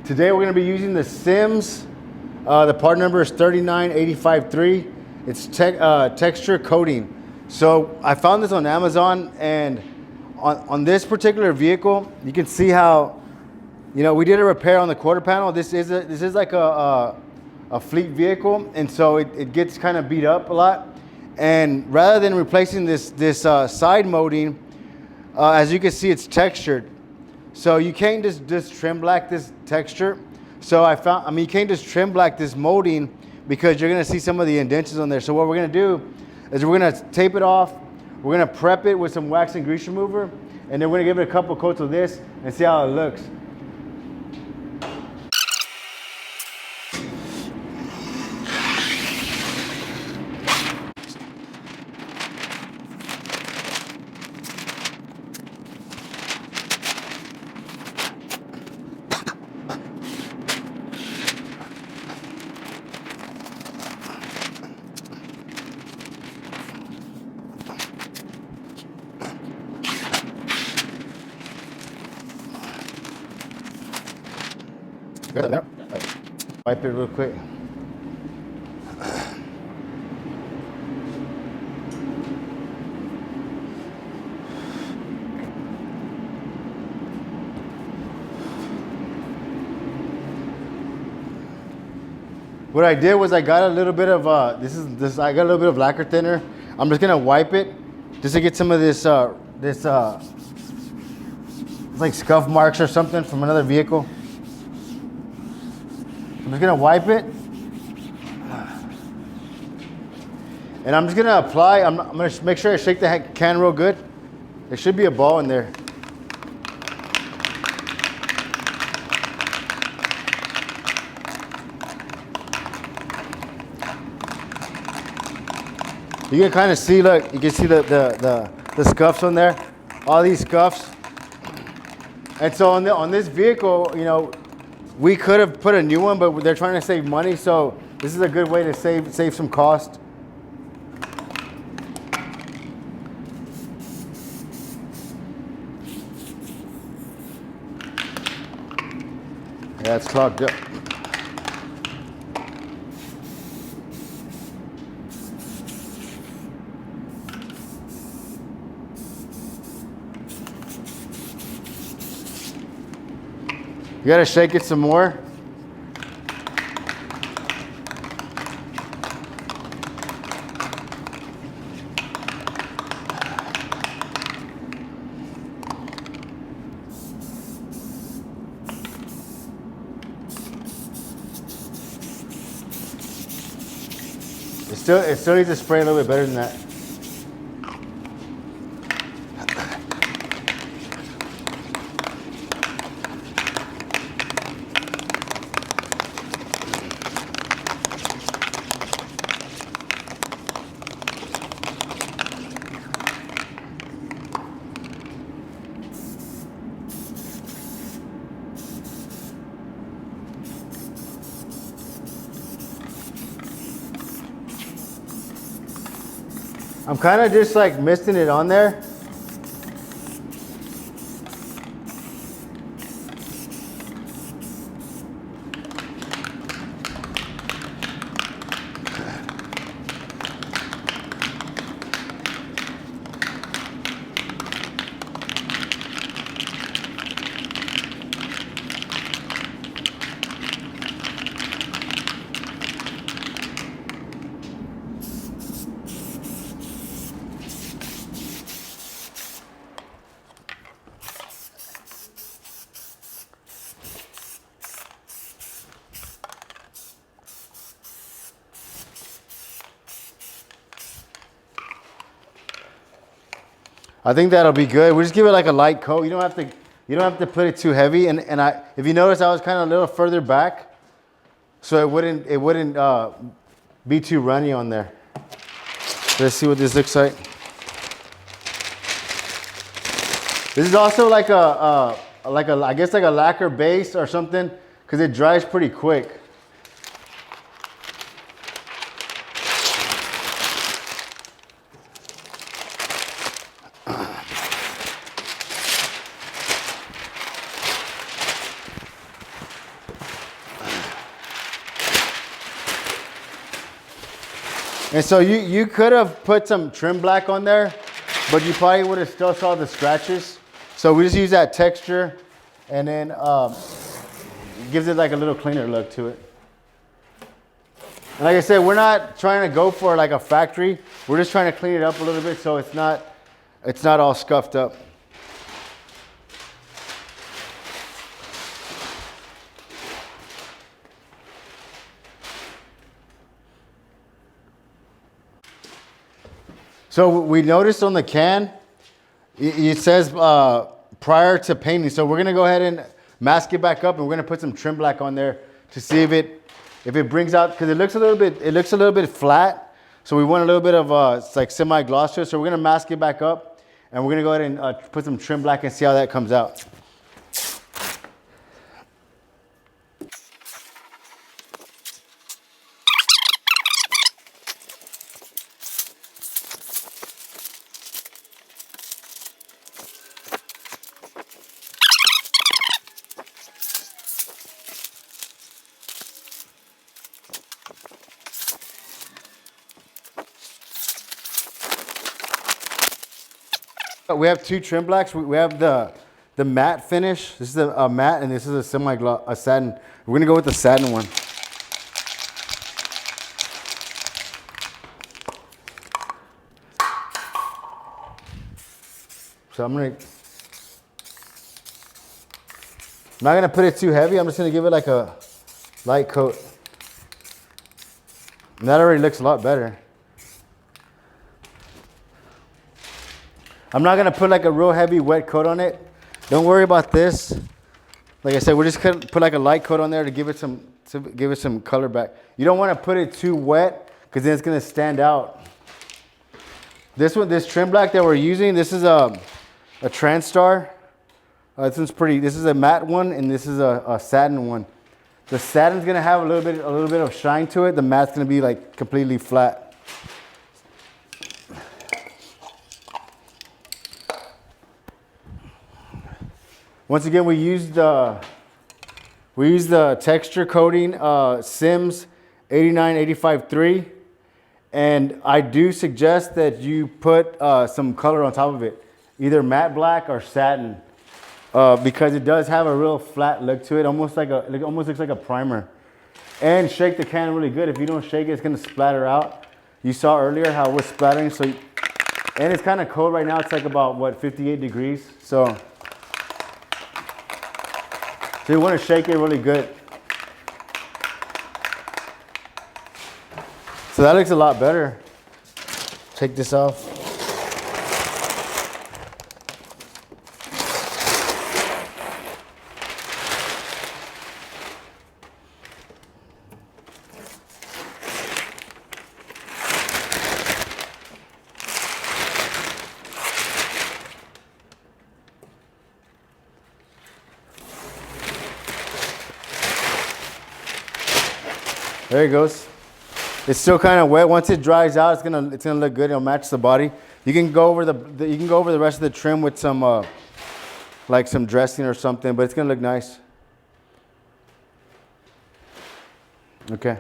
Today we're going to be using the SEMs. The part number is 39853. It's texture coating. So I found this on Amazon, and on this particular vehicle, you can see how, you know, we did a repair on the quarter panel. This is like a fleet vehicle, and so it gets kind of beat up a lot. And rather than replacing this side molding, as you can see, it's textured. So you can't just trim black this texture. So you can't just trim black this molding because you're gonna see some of the indentions on there. So what we're gonna do is we're gonna tape it off. We're gonna prep it with some wax and grease remover, and then we're gonna give it a couple coats of this and see how it looks. Wipe it real quick. What I did was I got a little bit of I got a little bit of lacquer thinner. I'm just gonna wipe it just to get some of this it's like scuff marks or something from another vehicle. I'm just gonna wipe it, and I'm just gonna apply. I'm gonna make sure I shake the can real good. There should be a ball in there. You can kind of see, look, you can see the scuffs on there, all these scuffs. And so on this vehicle, you know, we could have put a new one, but they're trying to save money, so this is a good way to save some cost. Yeah, it's clogged up. You gotta shake it some more. It still needs to spray a little bit better than that. I'm kind of just like misting it on there. I think that'll be good. We just give it like a light coat. You don't have to put it too heavy. And if you notice, I was kind of a little further back, so it wouldn't be too runny on there. Let's see what this looks like. This is also like I guess like a lacquer base or something, because it dries pretty quick. And so you could have put some trim black on there, but you probably would have still saw the scratches. So we just use that texture, and then gives it like a little cleaner look to it. And like I said, we're not trying to go for like a factory. We're just trying to clean it up a little bit so it's not all scuffed up. So we noticed on the can, it says prior to painting. So we're gonna go ahead and mask it back up, and we're gonna put some trim black on there to see if it brings out, because it looks a little bit flat. So we want a little bit of it's like semi-gloss to it. So we're gonna mask it back up, and we're gonna go ahead and put some trim black and see how that comes out. We have two trim blacks. We have the matte finish. This is a matte, and this is a satin. We're gonna go with the satin one. So I'm not gonna put it too heavy. I'm just gonna give it like a light coat. And that already looks a lot better. I'm not gonna put like a real heavy wet coat on it. Don't worry about this. Like I said, we're just gonna put like a light coat on there to give it some color back. You don't want to put it too wet, because then it's gonna stand out. This trim black that we're using, this is a Transtar. This one's pretty. This is a matte one, and this is a satin one. The satin's gonna have a little bit of shine to it. The matte's gonna be like completely flat. Once again, we used the texture coating Sims 89853, and I do suggest that you put some color on top of it, either matte black or satin, because it does have a real flat look to it, almost looks like a primer. And shake the can really good. If you don't shake it, it's gonna splatter out. You saw earlier how we're splattering, and it's kind of cold right now. It's like about what, 58 degrees. So you want to shake it really good. So that looks a lot better. Take this off. There it goes. It's still kind of wet. Once it dries out, it's gonna look good. It'll match the body. You can go over the rest of the trim with some like some dressing or something, but it's gonna look nice. Okay.